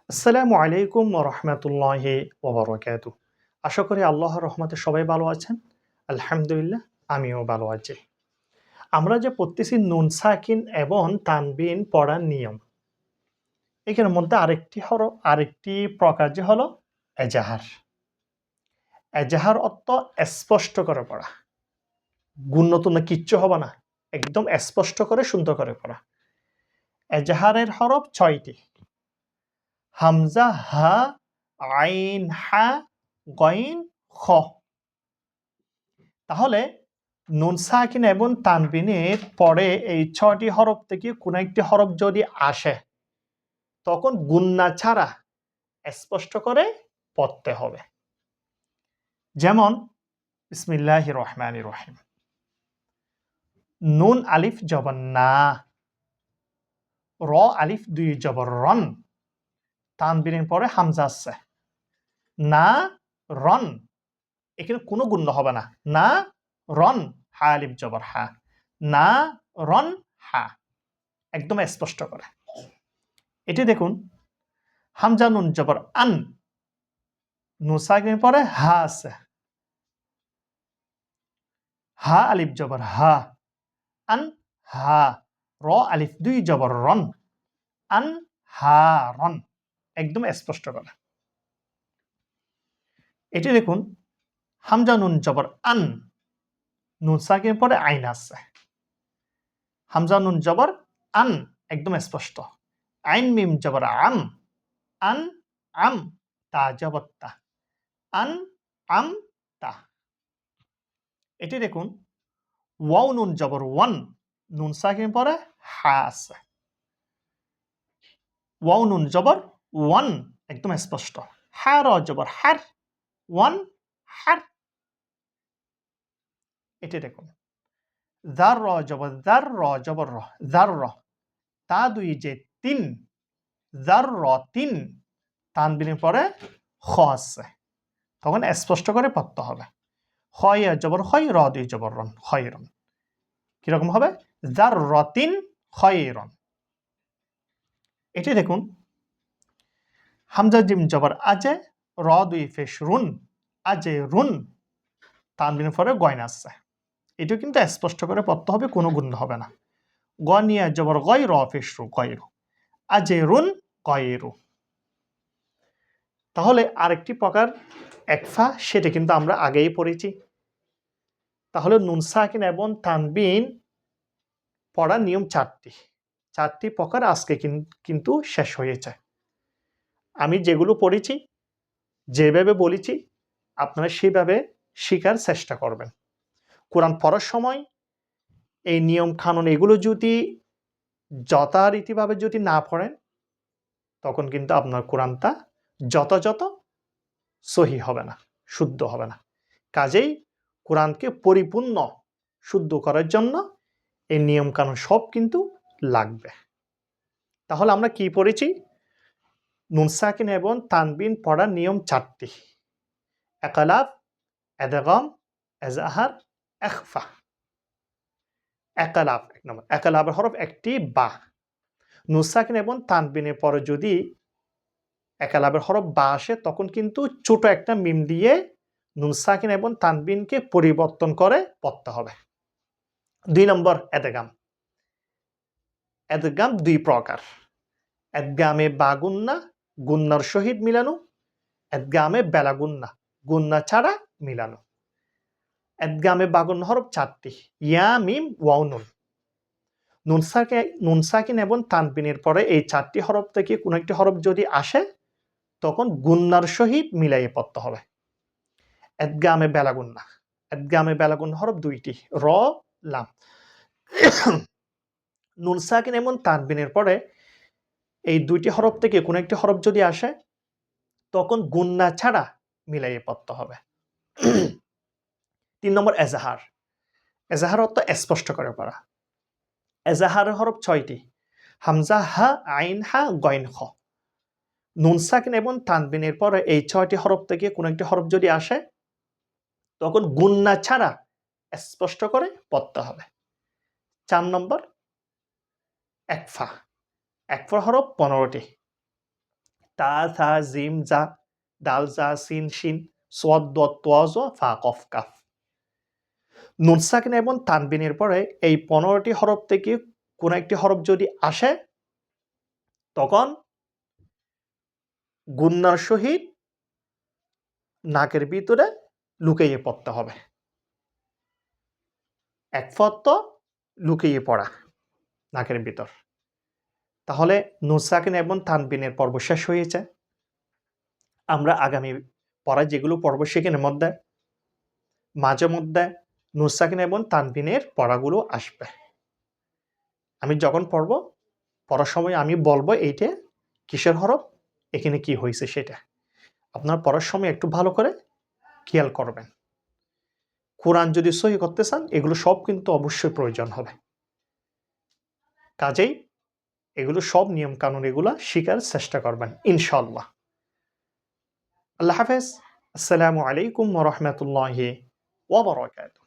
আসসালামু আলাইকুম ওয়া রাহমাতুল্লাহি ওয়া বারাকাতুহু। আশা করি আল্লাহর রহমতে সবাই ভালো আছেন। আলহামদুলিল্লাহ আমিও ভালো আছি। আমরা যে পড়তেছি নুন সাকিন এবং তানবিন পড়ার নিয়ম। এখানের মধ্যে আরেকটি প্রকার যে হলো এজাহার। এজাহার অর্থ স্পষ্ট করে পড়া। গুণনতুন কিচ্ছু হবে না। একদম স্পষ্ট করে সুন্দর করে পড়া। এজাহারের হরফ ৬ টি। হামজা, হা, আইন, হা, গইন, খ। তাহলে নুন সাকিন এবং তানবিনের পরে এই ৬টি হরফ থেকে কোনো একটি হরফ যদি আসে তখন গুন্না ছাড়া স্পষ্ট করে পড়তে হবে। যেমন বিসমিল্লাহির রহমানির রহিম। নুন আলিফ জবর না, র আলিফ ২ জবর রন, তানবিনের পরে হামজা আছে। না রন, এখানে কোনো গুণ্য হবে না। না রন, হা আলিফ জবর হা। না রন হা, একদম স্পষ্ট করে। এটি দেখুন, হামজা নুন জবর আন, নুন সাকিনের পরে হা আছে। হা আলিফ জবর হা, আন হা। র আলিফ ২ জবর রন, আন হা রন, একদম স্পষ্ট করে। এটি দেখুন, হামজা নুন জবর আন, নুন সাকিনের পরে আইন আছে। হামজা নুন জবর আন, একদম স্পষ্ট। আইন মিম জবর আম, আন আম, তা জবর তা, আন আম তা। এটি দেখুন, ওয়াও নুন জবর ওয়ান, নুন সাকিন পরে হা আছে। ওয়াও নুন জবর ওয়ান, একদম স্পষ্ট। হা র জবর হার, ওয়ান হার। এটি দেখুন, জার র জবর জার, র জবর র, জার র। তা দুই যে তিন, জার র তিন, তানবিনের পরে খ আছে। তখন স্পষ্ট করে পড়তে হবে। হয় জবর হয়, র দুই জবর রন, হয় রন। কিরকম হবে? জার রতিন খয়রন। এটি দেখুন, হামজা জিম জবর আজে, র দুই ফেশ রুন, আজে রুন, তানবিনের পরে গয়ন আসছে। এটিও কিন্তু স্পষ্ট করে পড়তে হবে, কোনো গুণ হবে না। গনিয়া জবর গয়, র ফেশ রু, গয়রু, আজে রুন গয়রু। তাহলে আরেকটি প্রকার একফা, সেটা কিন্তু আমরা আগেই পড়েছি। তাহলে নুন সাকিন এবং তানবিন পড়ার নিয়ম ৪টি। ৪টি প্রকার আজকে কিন্তু শেষ হয়েছে। আমি যেগুলো পড়েছি, যেভাবে বলেছি, আপনারা সেভাবে শেখার চেষ্টা করবেন। কোরআন পড়ার সময় এই নিয়ম কানুন এগুলো যদি যথারীতিভাবে যদি না পড়েন, তখন কিন্তু আপনার কোরআনটা যথাযথ সহি হবে না, শুদ্ধ হবে না। কাজেই কোরআনকে পরিপূর্ণ শুদ্ধ করার জন্য এই নিয়ম কানুন সব কিন্তু লাগবে। তাহলে আমরা কি পড়েছি? নুন সাকিন এবং তানবিন পড়ার নিয়ম ৪টি। একালাব, এদগাম, এজাহার, এখফা। একালাব, এক নম্বর। একালাবের হরফ একটি বা। নুন সাকিন এবং তানবিনের পরে যদি একালাবের হরফ বা আসে, তখন কিন্তু ছোট একটা মিম দিয়ে নুন সাকিন এবং তানবিনকে পরিবর্তন করে পড়তে হবে। ২ নম্বর এদগাম। এদগাম ২ প্রকার। এদগামে বা গুন্না, গুন্নার সহিত মিলানো। এদগামে বেলা গুন্না, গুন্না ছাড়া মিলানো। এদগামে বা গুন্না হরফ ৪টি। ইয়া, মিম, ওয়াও, নুন। নুন সাকিন এবং তানবিনের পরে এই ৪টি হরফ থেকে কোনো একটি হরফ যদি আসে, তখন গুন্নার সহিত মিলাইয়ে পড়তে হবে। এদগামে বেলাগুন্না। এদগামে বেলাগুন্না হরফ ২টি, র, লাম। নুন সাকিন এবং তানবিনের পরে এই ২টি হরফ থেকে কোনো একটি হরফ যদি আসে, তখন গুন্না ছাড়া মিলাইয়ে পড়তে হবে। ৩ নম্বর এজাহার। এজাহার অর্থ স্পষ্ট করে পড়া। এজাহারের হরফ ৬টি। হামজা, হা, আইন, হা, গইন, খ। নুন সাকিন এবং তানবিনের পরে এই ৬টি হরফ থেকে কোনো একটি হরফ যদি আসে, তখন গুন্না ছাড়া স্পষ্ট করে পড়তে হবে। ৪ নম্বর একফা। একফার হরফ ১৫টি। তা থা জিম জা দাল জা সিন শিন সোয়াদ দত তোয়া জ ফা কফ কাফ। নুন সাকিন এবং তানবিনের পরে এই 15টি হরফ থেকে কোনো একটি হরফ যদি আসে তখন গুন্নার সহিত নাকের ভিতরে লুকিয়ে পড়তে হবে। এক ফত লুকিয়ে পড়া নাকের ভিতর। তাহলে নুন সাকিন এবং তানবিনের পর্ব শেষ হয়েছে। আমরা আগামী পড়া যেগুলো পড়ব সেখানের মধ্যে মাঝে মধ্যে নুন সাকিন এবং তানবিনের পড়াগুলো আসবে। আমি যখন পড়ার সময় আমি বলবো এইটা কিসের হরফ, এখানে কি হয়েছে সেটা। আপনার পড়ার সময় একটু ভালো করে খেয়াল করবেন। কোরআন যদি সহি করতে চান এগুলো সব কিন্তু অবশ্যই প্রয়োজন হবে। কাজেই এগুলো সব নিয়ম কানুন এগুলো শিখার চেষ্টা করবেন ইনশাআল্লাহ। আল্লাহ হাফেজ। আসসালামু আলাইকুম ওয়া রাহমাতুল্লাহি ওয়া বারাকাতুহু।